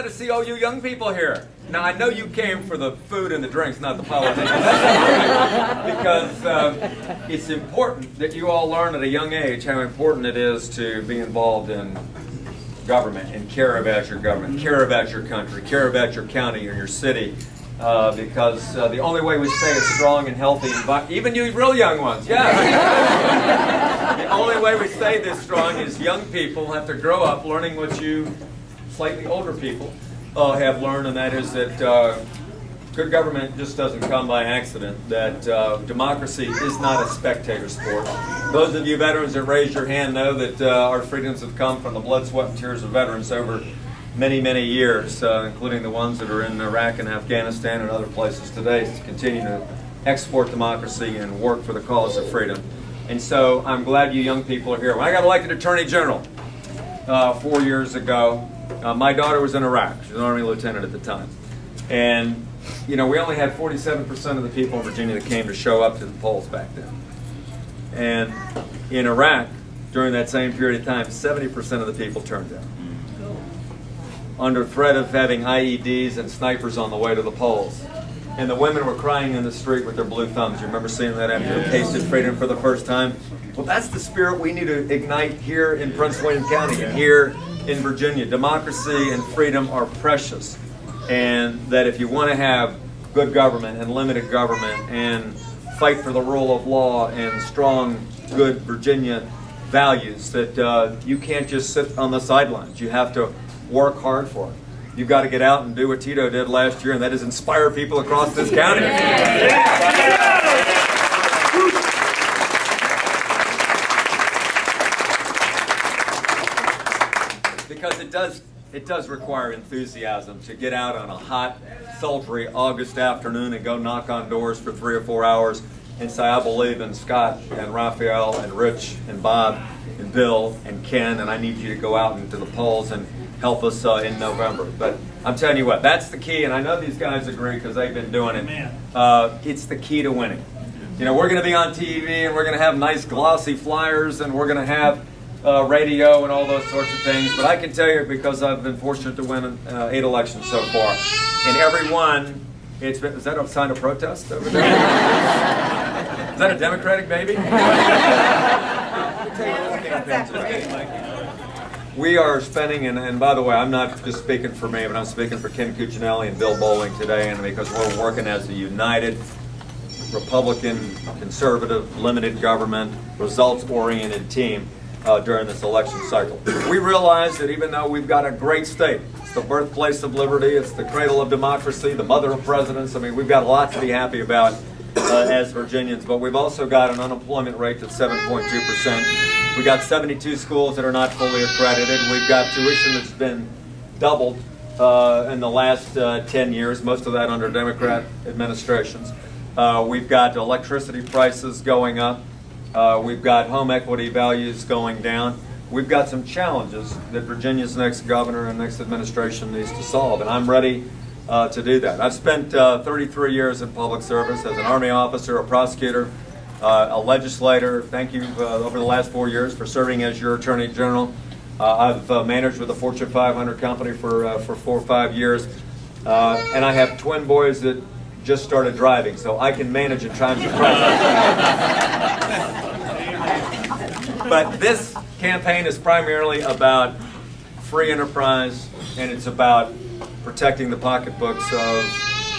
glad to see all you young people here. Now, I know you came for the food and the drinks, not the politics. Because it's important that you all learn at a young age how important it is to be involved in government and care about your government, care about your country, care about your county or your city. Because the only way we stay as strong and healthy, even you real young ones, yeah. The only way we stay this strong is young people have to grow up learning what you slightly older people have learned, and that is that good government just doesn't come by accident, that democracy is not a spectator sport. Those of you veterans that raised your hand know that our freedoms have come from the blood, sweat, and tears of veterans over many, many years, including the ones that are in Iraq and Afghanistan and other places today, to continue to export democracy and work for the cause of freedom. And so I'm glad you young people are here. When I got elected Attorney General 4 years ago, my daughter was in Iraq. She was an Army lieutenant at the time. And, you know, we only had 47% of the people in Virginia that came to show up to the polls back then. And in Iraq, during that same period of time, 70% of the people turned out, under threat of having IEDs and snipers on the way to the polls. And the women were crying in the street with their blue thumbs. You remember seeing that after they tasted freedom for the first time? Well, that's the spirit we need to ignite here in Prince William County and here in Virginia. Democracy and freedom are precious. And that if you want to have good government and limited government and fight for the rule of law and strong, good Virginia values, that you can't just sit on the sidelines. You have to work hard for it. You've got to get out and do what Tito did last year, and that is inspire people across this county. Because it does require enthusiasm to get out on a hot, sultry August afternoon and go knock on doors for 3 or 4 hours and say, I believe in Scott and Raphael and Rich and Bob and Bill and Ken, and I need you to go out into the polls and help us in November. But I'm telling you what, that's the key, and I know these guys agree because they've been doing it. It's the key to winning. You know, we're going to be on TV, and we're going to have nice glossy flyers, and we're going to have radio and all those sorts of things. But I can tell you, because I've been fortunate to win 8 elections so far, and every one, is that a sign of protest over there? Is that a Democratic baby? We are spending, and by the way, I'm not just speaking for me, but I'm speaking for Ken Cuccinelli and Bill Bowling today, and because we're working as a united Republican, conservative, limited government, results-oriented team during this election cycle. We realize that even though we've got a great state, it's the birthplace of liberty, it's the cradle of democracy, the mother of presidents. I mean, we've got a lot to be happy about as Virginians, but we've also got an unemployment rate that's 7.2%. We've got 72 schools that are not fully accredited. We've got tuition that's been doubled in the last 10 years, most of that under Democrat administrations. We've got electricity prices going up. We've got home equity values going down. We've got some challenges that Virginia's next governor and next administration needs to solve, and I'm ready to do that. I've spent 33 years in public service as an Army officer, a prosecutor, a legislator. Thank you over the last 4 years for serving as your Attorney General. I've managed with a Fortune 500 company for 4 or 5 years, and I have twin boys that just started driving, so I can manage in times of crisis. But this campaign is primarily about free enterprise, and it's about protecting the pocketbooks of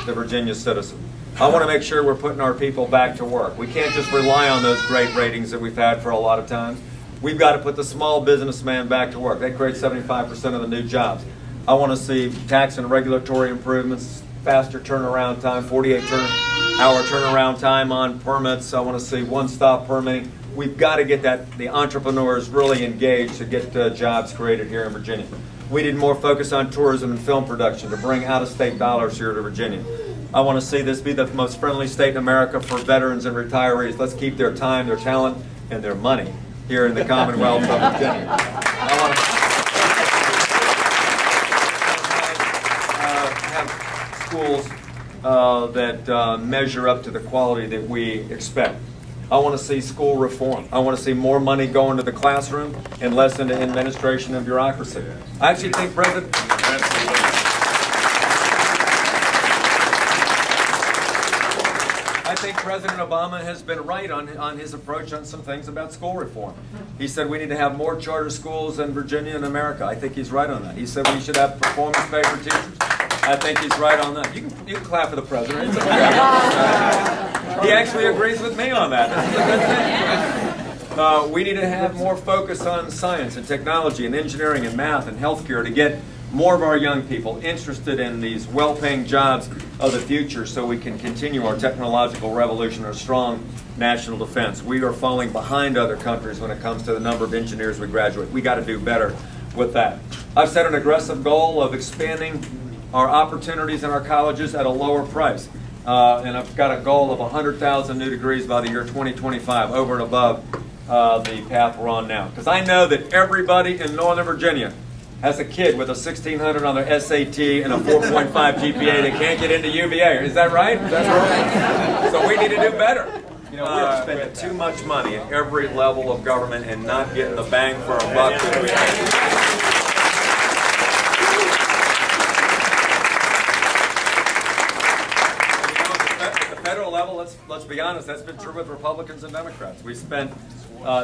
the Virginia citizen. I want to make sure we're putting our people back to work. We can't just rely on those great ratings that we've had for a lot of times. We've got to put the small businessman back to work. They create 75% of the new jobs. I want to see tax and regulatory improvements, faster turnaround time, 48-hour turnaround time on permits. I want to see one-stop permitting. We've got to get the entrepreneurs really engaged to get jobs created here in Virginia. We need more focus on tourism and film production to bring out-of-state dollars here to Virginia. I want to see this be the most friendly state in America for veterans and retirees. Let's keep their time, their talent, and their money here in the Commonwealth of Virginia. I want to have schools that measure up to the quality that we expect. I want to see school reform. I want to see more money go into the classroom and less into administration and bureaucracy. I actually think President I think President Obama has been right on his approach on some things about school reform. He said we need to have more charter schools in Virginia and America. I think he's right on that. He said we should have performance pay for teachers. I think he's right on that. You can clap for the president. It's okay. He actually agrees with me on that. This is a good thing. We need to have more focus on science and technology and engineering and math and healthcare to get more of our young people interested in these well-paying jobs of the future so we can continue our technological revolution, our strong national defense. We are falling behind other countries when it comes to the number of engineers we graduate. We got to do better with that. I've set an aggressive goal of expanding our opportunities in our colleges at a lower price. And I've got a goal of 100,000 new degrees by the year 2025, over and above the path we're on now. Because I know that everybody in Northern Virginia has a kid with a 1,600 on their SAT and a 4.5 GPA that can't get into UVA. Is that right? That's right. So we need to do better. You know, we're spending too much money at every level of government and not getting the bang for our buck that we have. Let's be honest, that's been true with Republicans and Democrats. We spent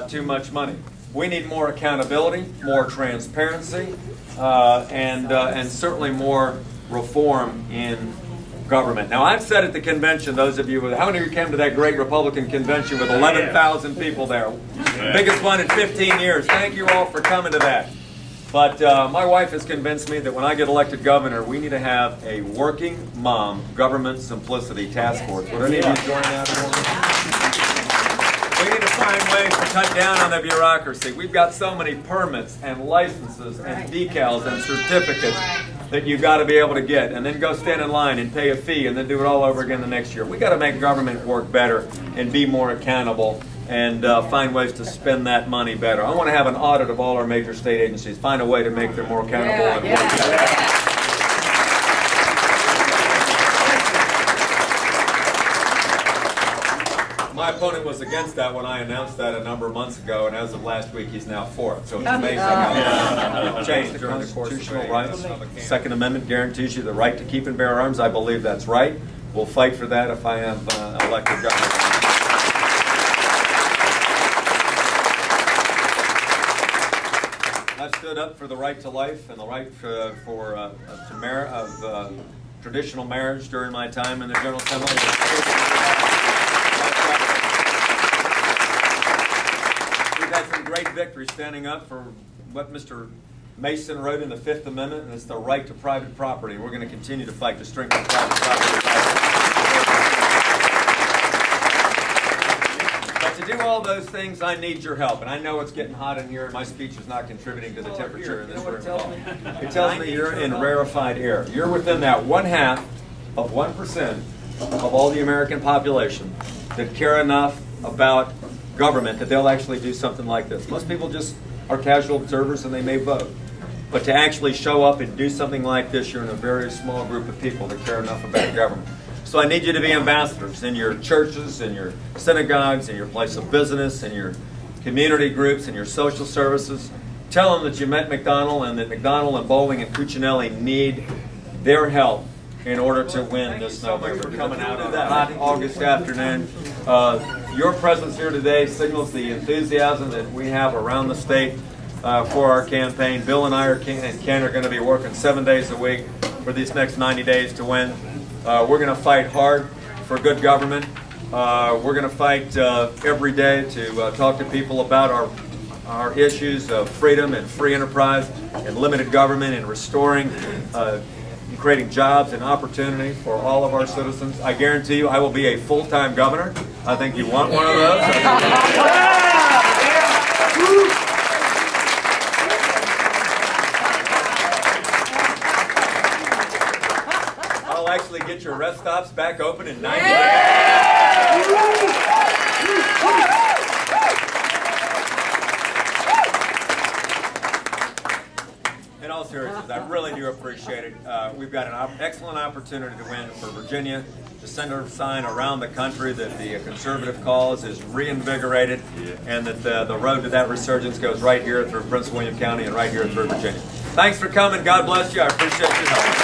too much money. We need more accountability, more transparency, and certainly more reform in government. Now, I've said at the convention, those of you, how many of you came to that great Republican convention with 11,000 people there? Biggest one in 15 years. Thank you all for coming to that. But my wife has convinced me that when I get elected governor, we need to have a working mom government simplicity task force. Would any of you join that? We need to find ways to cut down on the bureaucracy. We've got so many permits and licenses and decals and certificates that you've got to be able to get, and then go stand in line and pay a fee and then do it all over again the next year. We've got to make government work better and be more accountable and find ways to spend that money better. I want to have an audit of all our major state agencies, find a way to make them more accountable and work better. My opponent was against that when I announced that a number of months ago, and as of last week, he's now for it. So it's amazing how it's changed during the constitutional rights. Second Amendment guarantees you the right to keep and bear arms. I believe that's right. We'll fight for that if I am elected governor. I've stood up for the right to life and the right to traditional marriage during my time in the General Assembly. We've had some great victories standing up for what Mr. Mason wrote in the Fifth Amendment, and it's the right to private property. We're going to continue to fight to strengthen private property rights. But to do all those things, I need your help. And I know it's getting hot in here, and my speech is not contributing to the temperature in this room at all. It tells me you're in rarefied air. You're within that 1/2 of 1% of all the American population that care enough about government that they'll actually do something like this. Most people just are casual observers and they may vote. But to actually show up and do something like this, you're in a very small group of people that care enough about government. So I need you to be ambassadors in your churches, in your synagogues, in your place of business, in your community groups, in your social services. Tell them that you met McDonnell and that McDonnell and Bowling and Cuccinelli need their help in order to win this November. Coming out of that hot August afternoon. Your presence here today signals the enthusiasm that we have around the state for our campaign. Bill and I and Ken are going to be working 7 days a week for these next 90 days to win. We're going to fight hard for good government. We're going to fight every day to talk to people about our issues of freedom and free enterprise and limited government and restoring creating jobs and opportunity for all of our citizens. I guarantee you I will be a full-time governor. I think you want one of those. I'll actually get your rest stops back open in 90 days. In all seriousness, I really do appreciate it. We've got an excellent opportunity to win for Virginia, to send a sign around the country that the conservative cause is reinvigorated and that the road to that resurgence goes right here through Prince William County and right here through Virginia. Thanks for coming. God bless you. I appreciate your help.